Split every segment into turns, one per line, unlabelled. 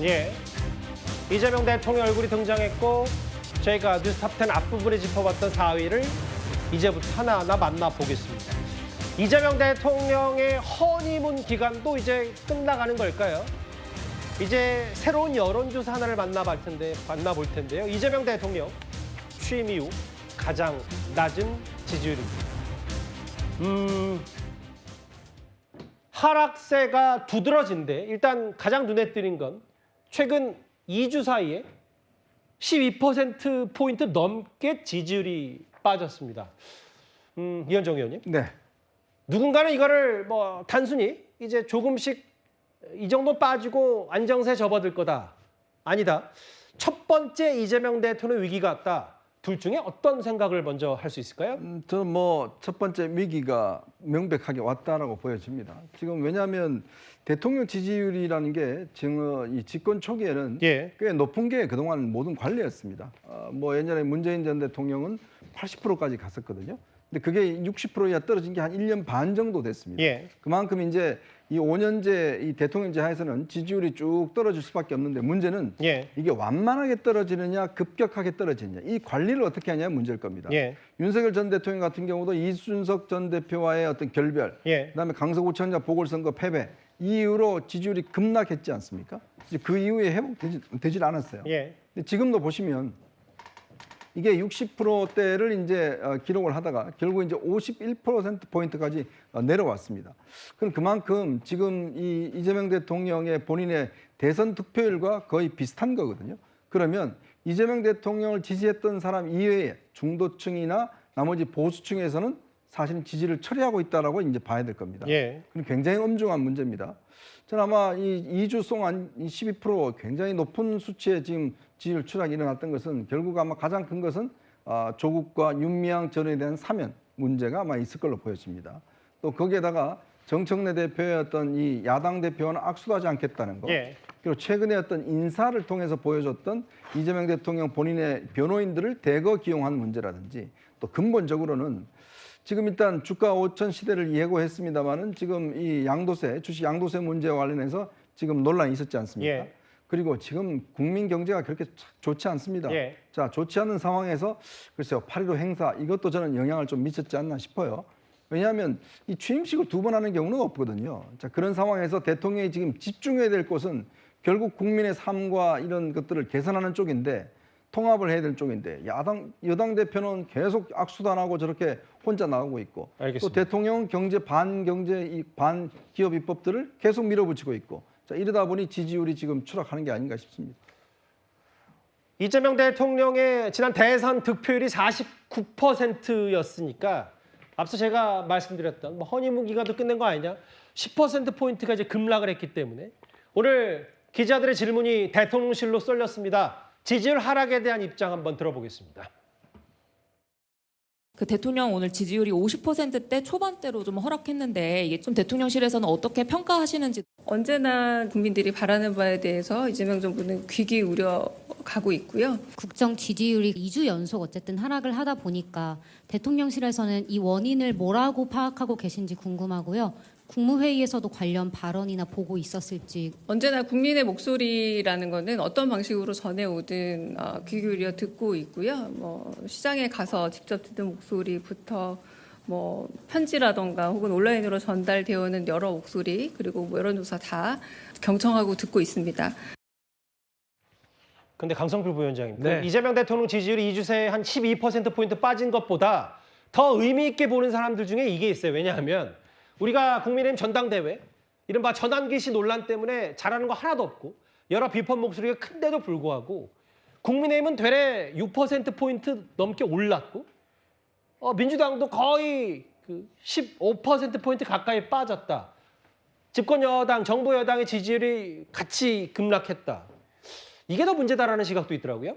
예. 이재명 대통령 얼굴이 등장했고 저희가 뉴스탑10 앞부분에 짚어봤던 4위를 이제부터 하나하나 만나보겠습니다. 이재명 대통령의 허니문 기간도 이제 끝나가는 걸까요? 이제 새로운 여론조사 하나를 만나볼 텐데요. 이재명 대통령 취임 이후 가장 낮은 지지율입니다. 하락세가 두드러진데 일단 가장 눈에 띄는 건 최근 2주 사이에 12%포인트 넘게 지지율이 빠졌습니다. 이현정 의원님.
네.
누군가는 이거를 뭐 단순히 이제 조금씩 이 정도 빠지고 안정세 접어들 거다. 아니다. 첫 번째 이재명 대통령 위기가 왔다. 둘 중에 어떤 생각을 먼저 할 수 있을까요?
저는 뭐 첫 번째 위기가 명백하게 왔다라고 보여집니다. 지금 왜냐하면 대통령 지지율이라는 게 지금 이 집권 초기에는
예.
꽤 높은 게 그동안 모든 관례였습니다. 뭐 예전에 문재인 전 대통령은 80%까지 갔었거든요. 근데 그게 60% 이하 떨어진 게 한 1년 반 정도 됐습니다.
예.
그만큼 이제 이 5년제 이 대통령제 하에서는 지지율이 쭉 떨어질 수밖에 없는데 문제는
예.
이게 완만하게 떨어지느냐 급격하게 떨어지느냐 이 관리를 어떻게 하냐가 문제일 겁니다.
예.
윤석열 전 대통령 같은 경우도 이준석 전 대표와의 어떤 결별,
예.
그다음에 강서구청장 보궐선거 패배 이 이후로 지지율이 급락했지 않습니까? 이제 그 이후에 회복되질 않았어요.
예.
근데 지금도 보시면 이게 60%대를 이제 기록을 하다가 결국 이제 51%포인트까지 내려왔습니다. 그럼 그만큼 지금 이 이재명 대통령의 본인의 대선 득표율과 거의 비슷한 거거든요. 그러면 이재명 대통령을 지지했던 사람 이외에 중도층이나 나머지 보수층에서는 사실은 지지를 처리하고 있다라고 이제 봐야 될 겁니다.
예.
그럼 굉장히 엄중한 문제입니다. 저는 아마 이 2주 동안 12% 굉장히 높은 수치의 지금 지지율 추락이 일어났던 것은 결국 아마 가장 큰 것은 조국과 윤미향 전에 대한 사면 문제가 아마 있을 걸로 보여집니다. 또 거기에다가 정청래 대표의 어떤 이 야당 대표와는 악수도 하지 않겠다는 거.
예.
그리고 최근에 어떤 인사를 통해서 보여줬던 이재명 대통령 본인의 변호인들을 대거 기용한 문제라든지 또 근본적으로는 지금 일단 주가 5천 시대를 예고했습니다마는 지금 이 양도세, 주식 양도세 문제와 관련해서 지금 논란이 있었지 않습니까?
예.
그리고 지금 국민 경제가 그렇게 좋지 않습니다.
예.
자, 좋지 않은 상황에서 글쎄요, 8.15 행사 이것도 저는 영향을 좀 미쳤지 않나 싶어요. 왜냐하면 이 취임식을 2번 하는 경우는 없거든요. 자, 그런 상황에서 대통령이 지금 집중해야 될 곳은 결국 국민의 삶과 이런 것들을 개선하는 쪽인데 통합을 해야 될 쪽인데 여당 대표는 계속 악수도 안 하고 저렇게 혼자 나오고 있고
알겠습니다.
또 대통령 반경제 반기업 입법들을 계속 밀어붙이고 있고 자, 이러다 보니 지지율이 지금 추락하는 게 아닌가 싶습니다.
이재명 대통령의 지난 대선 득표율이 49%였으니까 앞서 제가 말씀드렸던 뭐 허니문 기간도 끝낸 거 아니냐? 10%포인트가 이제 급락을 했기 때문에 오늘 기자들의 질문이 대통령실로 쏠렸습니다. 지지율 하락에 대한 입장 한번 들어보겠습니다.
그 대통령 오늘 지지율이 50%대 초반대로 좀 허락했는데 이게 좀 대통령실에서는 어떻게 평가하시는지.
언제나 국민들이 바라는 바에 대해서 이재명 정부는 귀 기울여 가고 있고요.
국정 지지율이 2주 연속 어쨌든 하락을 하다 보니까 대통령실에서는 이 원인을 뭐라고 파악하고 계신지 궁금하고요. 국무회의에서도 관련 발언이나 보고 있었을지.
언제나 국민의 목소리라는 거는 어떤 방식으로 전해오든 귀 기울여 듣고 있고요. 뭐 시장에 가서 직접 듣는 목소리부터 뭐 편지라던가 혹은 온라인으로 전달되어 오는 여러 목소리 그리고 뭐 여론조사 다 경청하고 듣고 있습니다.
근데 강성필 부위원장님,
네.
이재명 대통령 지지율이 2주 새에 한 12%포인트 빠진 것보다 더 의미 있게 보는 사람들 중에 이게 있어요. 왜냐하면 우리가 국민의힘 전당대회, 이른바 전환기시 논란 때문에 잘하는 거 하나도 없고 여러 비판 목소리가 큰데도 불구하고 국민의힘은 되레 6%포인트 넘게 올랐고 민주당도 거의 그 15%포인트 가까이 빠졌다. 집권 여당, 정부 여당의 지지율이 같이 급락했다. 이게 더 문제다라는 시각도 있더라고요.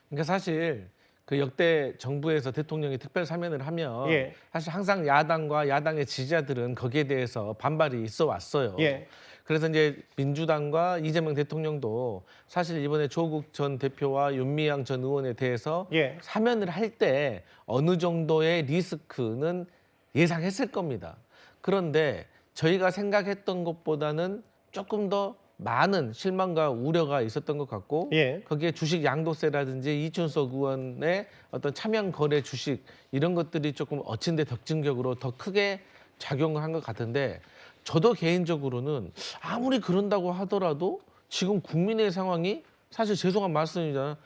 그러니까 사실 그 역대 정부에서 대통령이 특별 사면을 하면
예.
사실 항상 야당과 야당의 지지자들은 거기에 대해서 반발이 있어 왔어요.
예.
그래서 이제 민주당과 이재명 대통령도 사실 이번에 조국 전 대표와 윤미향 전 의원에 대해서
예.
사면을 할 때 어느 정도의 리스크는 예상했을 겁니다. 그런데 저희가 생각했던 것보다는 조금 더 많은 실망과 우려가 있었던 것 같고
예.
거기에 주식 양도세라든지 이춘석 의원의 어떤 차명 거래 주식 이런 것들이 조금 어친데 덕진격으로 더 크게 작용한 것 같은데 저도 개인적으로는 아무리 그런다고 하더라도 지금 국민의 상황이 사실 죄송한 말씀이잖아요.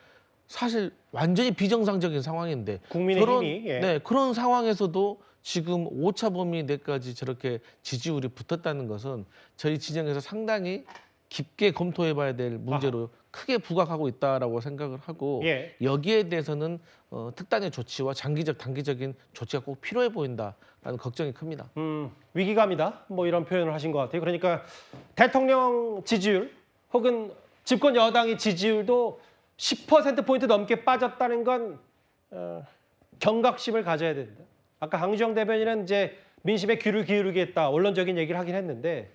사실 완전히 비정상적인 상황인데
국민의힘이 예.
그런 상황에서도 지금 오차범위 내까지 저렇게 지지율이 붙었다는 것은 저희 진영에서 상당히 깊게 검토해봐야 될 문제로 크게 부각하고 있다라고 생각을 하고
예.
여기에 대해서는 특단의 조치와 장기적 단기적인 조치가 꼭 필요해 보인다라는 걱정이 큽니다.
위기감이다. 뭐 이런 표현을 하신 것 같아요. 그러니까 대통령 지지율 혹은 집권 여당의 지지율도 10%포인트 넘게 빠졌다는 건 경각심을 가져야 된다. 아까 강주영 대변인은 이제 민심에 귀를 기울이겠다. 원론적인 얘기를 하긴 했는데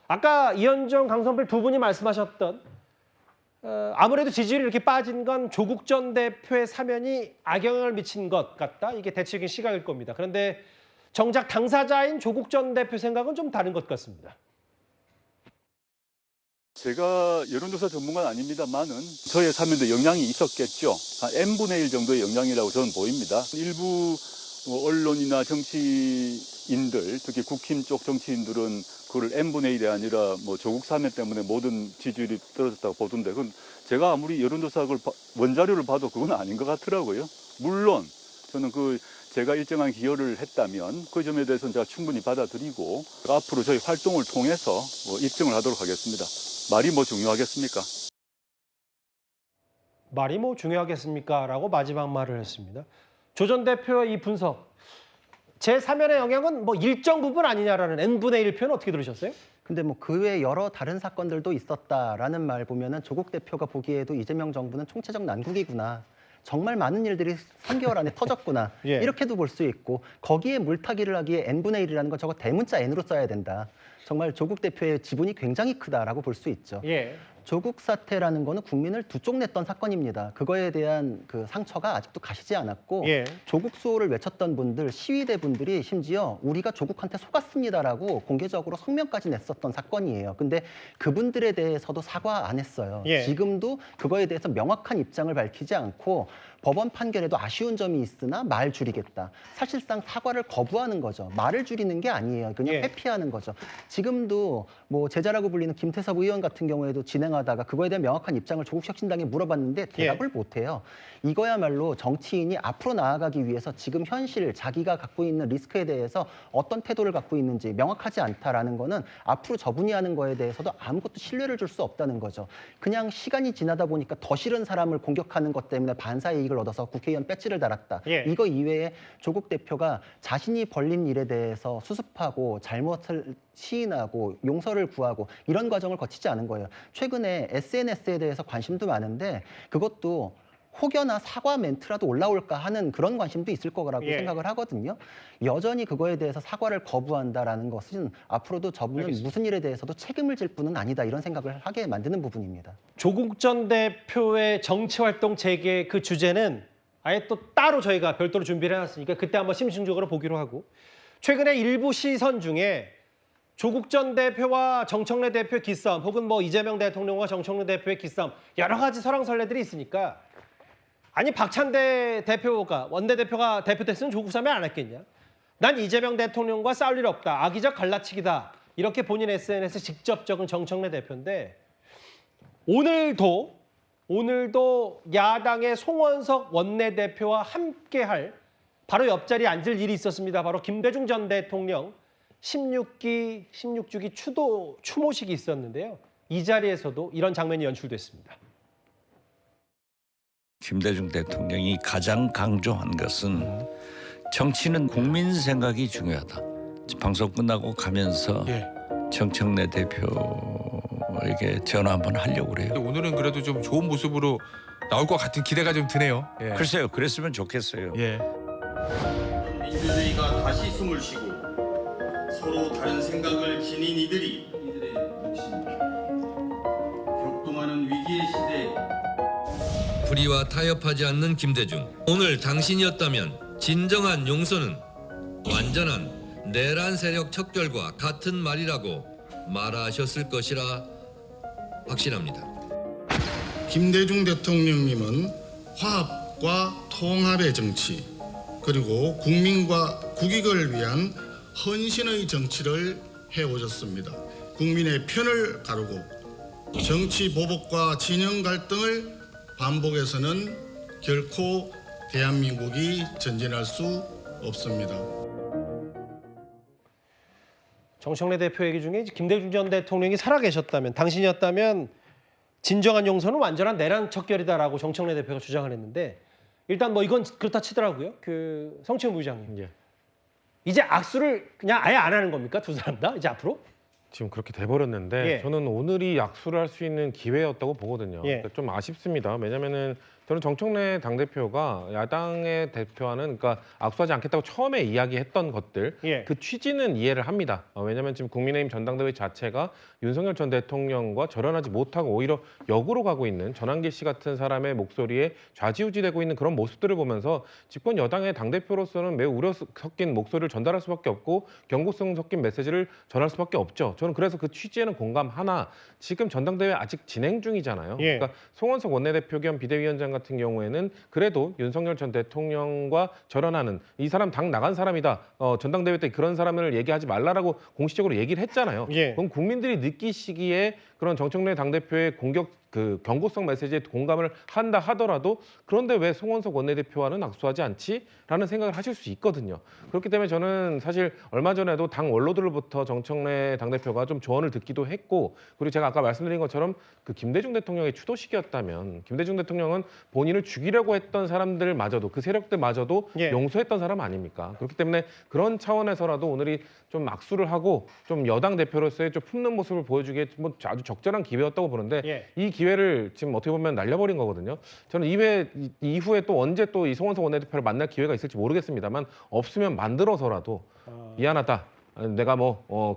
아까 이현정, 강성필 두 분이 말씀하셨던 아무래도 지지율이 이렇게 빠진 건 조국 전 대표의 사면이 악영향을 미친 것 같다. 이게 대체적인 시각일 겁니다. 그런데 정작 당사자인 조국 전 대표 생각은 좀 다른 것 같습니다.
제가 여론조사 전문가는 아닙니다만은 저의 사면도 영향이 있었겠죠. 한 n분의 1 정도의 영향이라고 저는 보입니다. 일부 언론이나 정치인들, 특히 국힘 쪽 정치인들은 그걸 n분의 1이 아니라 뭐 조국 사면 때문에 모든 지지율이 떨어졌다고 보던데 그건 제가 아무리 여론조사 원자료를 봐도 그건 아닌 것 같더라고요. 물론 저는 제가 일정한 기여를 했다면 그 점에 대해서는 제가 충분히 받아들이고 앞으로 저희 활동을 통해서 입증을 하도록 하겠습니다. 말이 뭐 중요하겠습니까?
말이 뭐 중요하겠습니까? 라고 마지막 말을 했습니다. 조 전 대표의 이 분석, 제 사면의 영향은 뭐 일정 부분 아니냐라는 n분의 1 표현 어떻게 들으셨어요?
근데 뭐 그 외에 여러 다른 사건들도 있었다라는 말 보면은 조국 대표가 보기에도 이재명 정부는 총체적 난국이구나. 정말 많은 일들이 3개월 안에 터졌구나.
예.
이렇게도 볼 수 있고 거기에 물타기를 하기에 n분의 1이라는 건 저거 대문자 n으로 써야 된다. 정말 조국 대표의 지분이 굉장히 크다라고 볼 수 있죠.
예.
조국 사태라는 거는 국민을 두 쪽 냈던 사건입니다. 그거에 대한 그 상처가 아직도 가시지 않았고
예.
조국 수호를 외쳤던 분들, 시위대 분들이 심지어 우리가 조국한테 속았습니다라고 공개적으로 성명까지 냈었던 사건이에요. 근데 그분들에 대해서도 사과 안 했어요.
예.
지금도 그거에 대해서 명확한 입장을 밝히지 않고 법원 판결에도 아쉬운 점이 있으나 말 줄이겠다. 사실상 사과를 거부하는 거죠. 말을 줄이는 게 아니에요. 그냥
예.
회피하는 거죠. 지금도 뭐 제자라고 불리는 김태섭 의원 같은 경우에도 진행하다가 그거에 대한 명확한 입장을 조국혁신당에 물어봤는데 대답을 못해요. 이거야말로 정치인이 앞으로 나아가기 위해서 지금 현실 자기가 갖고 있는 리스크에 대해서 어떤 태도를 갖고 있는지 명확하지 않다라는 거는 앞으로 저분이 하는 거에 대해서도 아무것도 신뢰를 줄 수 없다는 거죠. 그냥 시간이 지나다 보니까 더 싫은 사람을 공격하는 것 때문에 반사의 이익을 얻어서 국회의원 배지를 달았다.
예.
이거 이외에 조국 대표가 자신이 벌린 일에 대해서 수습하고 잘못을 시인하고 용서를 구하고 이런 과정을 거치지 않은 거예요. 최근에 SNS에 대해서 관심도 많은데 그것도 혹여나 사과 멘트라도 올라올까 하는 그런 관심도 있을 거라고
예.
생각을 하거든요. 여전히 그거에 대해서 사과를 거부한다라는 것은 앞으로도 저분은
알겠습니다.
무슨 일에 대해서도 책임을 질 분은 아니다 이런 생각을 하게 만드는 부분입니다.
조국 전 대표의 정치활동 재개 그 주제는 아예 또 따로 저희가 별도로 준비를 해놨으니까 그때 한번 심층적으로 보기로 하고 최근에 일부 시선 중에 조국 전 대표와 정청래 대표의 기싸움 혹은 뭐 이재명 대통령과 정청래 대표의 기싸움 여러 가지 설왕설래들이 있으니까 아니 박찬대 대표가 원내대표가 대표됐으면 조국 사면 안 했겠냐? 난 이재명 대통령과 싸울 일 없다. 악의적 갈라치기다. 이렇게 본인 SNS에 직접 적은 정청래 대표인데 오늘도 야당의 송원석 원내대표와 함께할 바로 옆자리에 앉을 일이 있었습니다. 바로 김대중 전 대통령 16주기 추모식이 있었는데요. 이 자리에서도 이런 장면이 연출됐습니다.
김대중 대통령이 가장 강조한 것은 정치는 국민 생각이 중요하다. 방송 끝나고 가면서 정청래 대표에게 전화 한번 하려고 그래요.
오늘은 그래도 좀 좋은 모습으로 나올 것 같은 기대가 좀 드네요. 예.
글쎄요, 그랬으면 좋겠어요.
예.
민주주의가 다시 숨을 쉬고 서로 다른 생각을 지닌 이들의 몫입니다. 격동하는 위기의 시대에
불의와 타협하지 않는 김대중. 오늘 당신이었다면 진정한 용서는 완전한 내란 세력 척결과 같은 말이라고 말하셨을 것이라 확신합니다.
김대중 대통령님은 화합과 통합의 정치, 그리고 국민과 국익을 위한 헌신의 정치를 해오셨습니다. 국민의 편을 가르고 정치 보복과 진영 갈등을 반복해서는 결코 대한민국이 전진할 수 없습니다.
정청래 대표 얘기 중에 김대중 전 대통령이 살아계셨다면, 당신이었다면 진정한 용서는 완전한 내란 척결이다라고 정청래 대표가 주장을 했는데, 일단 뭐 이건 그렇다 치더라고요. 그 성추행 부장님. 이제 악수를 그냥 아예 안 하는 겁니까? 두 사람 다 이제 앞으로?
지금 그렇게 돼버렸는데 저는 오늘이 약수를 할 수 있는 기회였다고 보거든요. 그러니까 좀 아쉽습니다. 왜냐면은 저는 정청래 당대표가 야당의 대표와는 그러니까 악수하지 않겠다고 처음에 이야기했던 것들 그 취지는 이해를 합니다. 왜냐하면 지금 국민의힘 전당대회 자체가 윤석열 전 대통령과 절연하지 못하고 오히려 역으로 가고 있는 전환기 씨 같은 사람의 목소리에 좌지우지되고 있는 그런 모습들을 보면서 집권 여당의 당대표로서는 매우 우려 섞인 목소리를 전달할 수밖에 없고 경고성 섞인 메시지를 전할 수밖에 없죠. 저는 그래서 그 취지에는 공감하나 지금 전당대회 아직 진행 중이잖아요. 그러니까 송원석 원내대표 겸 비대위원장 같은 경우에는 그래도 윤석열 전 대통령과 절연하는 이 사람 당 나간 사람이다. 전당대회 때 그런 사람을 얘기하지 말라라고 공식적으로 얘기를 했잖아요. 그럼 국민들이 느끼시기에 그런 정청래 당대표의 경고성 메시지에 공감을 한다 하더라도 그런데 왜 송원석 원내대표와는 악수하지 않지? 라는 생각을 하실 수 있거든요. 그렇기 때문에 저는 사실 얼마 전에도 당 원로들로부터 정청래 당대표가 좀 조언을 듣기도 했고, 그리고 제가 아까 말씀드린 것처럼 그 김대중 대통령의 추도식이었다면 김대중 대통령은 본인을 죽이려고 했던 사람들마저도 그 세력들마저도 용서했던 사람 아닙니까? 그렇기 때문에 그런 차원에서라도 오늘이 좀 악수를 하고 좀 여당 대표로서의 좀 품는 모습을 보여주기에 뭐 아주 적절한 기회였다고 보는데 이 기회를 지금 어떻게 보면 날려버린 거거든요. 저는 이후에 또 언제 또 이 송원석 원내대표를 만날 기회가 있을지 모르겠습니다만 없으면 만들어서라도 미안하다. 내가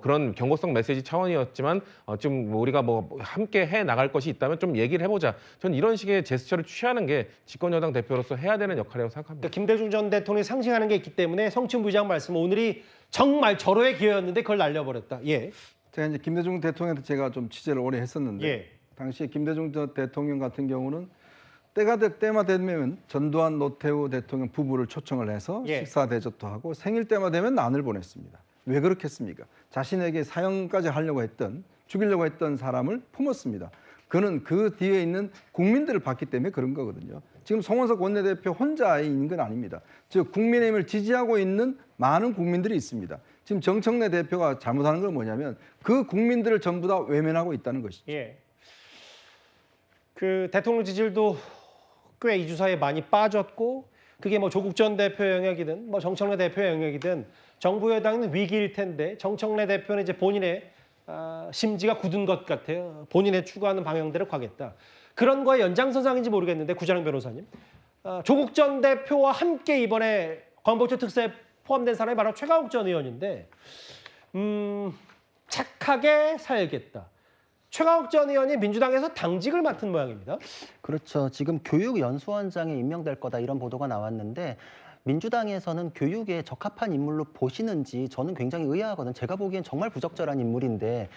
그런 경고성 메시지 차원이었지만 지금 우리가 함께 해 나갈 것이 있다면 좀 얘기를 해보자. 저는 이런 식의 제스처를 취하는 게 집권 여당 대표로서 해야 되는 역할이라고 생각합니다.
그러니까 김대중 전 대통령이 상징하는 게 있기 때문에 성춘 부장 말씀 오늘이 정말 절호의 기회였는데 그걸 날려버렸다.
제가 이제 김대중 대통령한테 제가 좀 취재를 오래 했었는데 당시에 김대중 전 대통령 같은 경우는 때가 될 때만 되면 전두환 노태우 대통령 부부를 초청을 해서 식사 대접도 하고 생일 때만 되면 난을 보냈습니다. 왜 그렇겠습니까? 자신에게 사형까지 하려고 했던, 죽이려고 했던 사람을 품었습니다. 그는 그 뒤에 있는 국민들을 봤기 때문에 그런 거거든요. 지금 송원석 원내대표 혼자인 건 아닙니다. 즉 국민의힘을 지지하고 있는 많은 국민들이 있습니다. 지금 정청래 대표가 잘못하는 건 뭐냐면 그 국민들을 전부 다 외면하고 있다는 것이죠.
그 대통령 지지율도 꽤 이 주사에 많이 빠졌고, 그게 뭐 조국 전 대표 영역이든 뭐 정청래 대표 영역이든 정부 여당은 위기일 텐데 정청래 대표는 이제 본인의 심지가 굳은 것 같아요. 본인의 추구하는 방향대로 가겠다. 그런 거의 연장선상인지 모르겠는데 구자령 변호사님, 조국 전 대표와 함께 이번에 광복절 특사에 포함된 사람이 바로 최강욱 전 의원인데 착하게 살겠다. 최강욱 전 의원이 민주당에서 당직을 맡은 모양입니다.
그렇죠. 지금 교육연수원장에 임명될 거다 이런 보도가 나왔는데 민주당에서는 교육에 적합한 인물로 보시는지 저는 굉장히 의아하거든요. 제가 보기엔 정말 부적절한 인물인데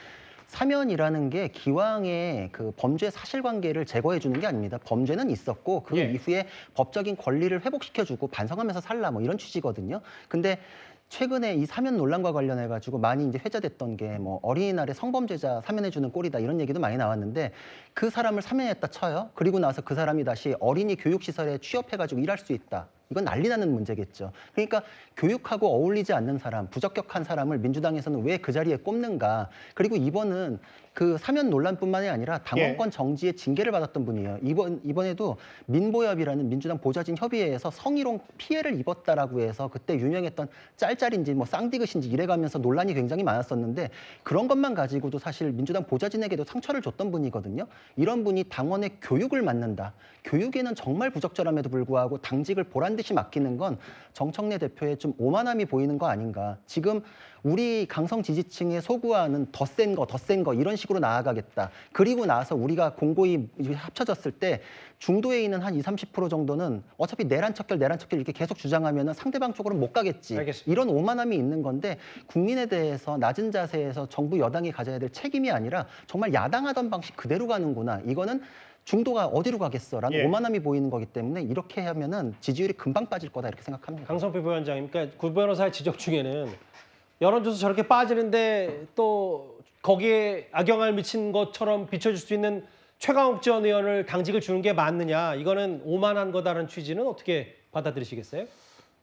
사면이라는 게 기왕의 그 범죄 사실관계를 제거해 주는 게 아닙니다. 범죄는 있었고 그 이후에 법적인 권리를 회복시켜주고 반성하면서 살라 뭐 이런 취지거든요. 근데 최근에 이 사면 논란과 관련해 가지고 많이 이제 회자됐던 게 뭐 어린이날에 성범죄자 사면해 주는 꼴이다 이런 얘기도 많이 나왔는데 그 사람을 사면했다 쳐요. 그리고 나서 그 사람이 다시 어린이 교육시설에 취업해 가지고 일할 수 있다. 이건 난리 나는 문제겠죠. 그러니까 교육하고 어울리지 않는 사람, 부적격한 사람을 민주당에서는 왜 그 자리에 꼽는가. 그리고 이번은 그 사면 논란뿐만이 아니라 당원권 정지의 징계를 받았던 분이에요. 이번에도 민보협이라는 민주당 보좌진 협의회에서 성희롱 피해를 입었다라고 해서 그때 유명했던 짤짤인지 뭐 쌍디귿인지 이래가면서 논란이 굉장히 많았었는데 그런 것만 가지고도 사실 민주당 보좌진에게도 상처를 줬던 분이거든요. 이런 분이 당원의 교육을 맡는다. 교육에는 정말 부적절함에도 불구하고 당직을 보란 듯이 맡기는 건 정청래 대표의 좀 오만함이 보이는 거 아닌가. 지금 우리 강성 지지층의 소구하는 더 센 거 이런 식으로 나아가겠다. 그리고 나서 우리가 공고히 합쳐졌을 때 중도에 있는 한 20-30% 정도는 어차피 내란 척결 이렇게 계속 주장하면 상대방 쪽으로는 못 가겠지.
알겠습니다.
이런 오만함이 있는 건데 국민에 대해서 낮은 자세에서 정부 여당이 가져야 될 책임이 아니라 정말 야당하던 방식 그대로 가는구나. 이거는 중도가 어디로 가겠어라는
예.
오만함이 보이는 거기 때문에 이렇게 하면은 지지율이 금방 빠질 거다 이렇게 생각합니다.
강성필 부위원장님, 그러니까 구 변호사의 지적 중에는 여론조사 저렇게 빠지는데 또 거기에 악영향을 미친 것처럼 비춰질 수 있는 최강욱 전 의원을 당직을 주는 게 맞느냐, 이거는 오만한 거다라는 취지는 어떻게 받아들이시겠어요?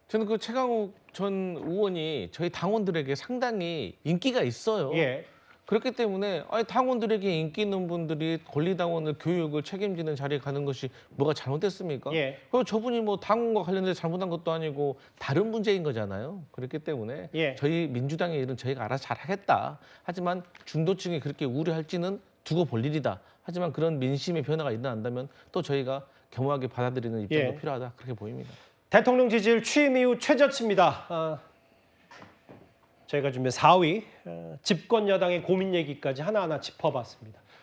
저는 그 최강욱 전 의원이 저희 당원들에게 상당히 인기가 있어요.
예.
그렇기 때문에 당원들에게 인기 있는 분들이 권리당원을 교육을 책임지는 자리에 가는 것이 뭐가 잘못됐습니까?
예.
그럼 저분이 뭐 당원과 관련해서 잘못한 것도 아니고 다른 문제인 거잖아요. 그렇기 때문에
예.
저희 민주당의 일은 저희가 알아서 잘하겠다. 하지만 중도층이 그렇게 우려할지는 두고 볼 일이다. 하지만 그런 민심의 변화가 일어난다면 또 저희가 겸허하게 받아들이는 입장도
예.
필요하다. 그렇게 보입니다.
대통령 지지율 취임 이후 최저치입니다. 저희가 준비한 4위 집권 여당의 고민 얘기까지 하나하나 짚어봤습니다.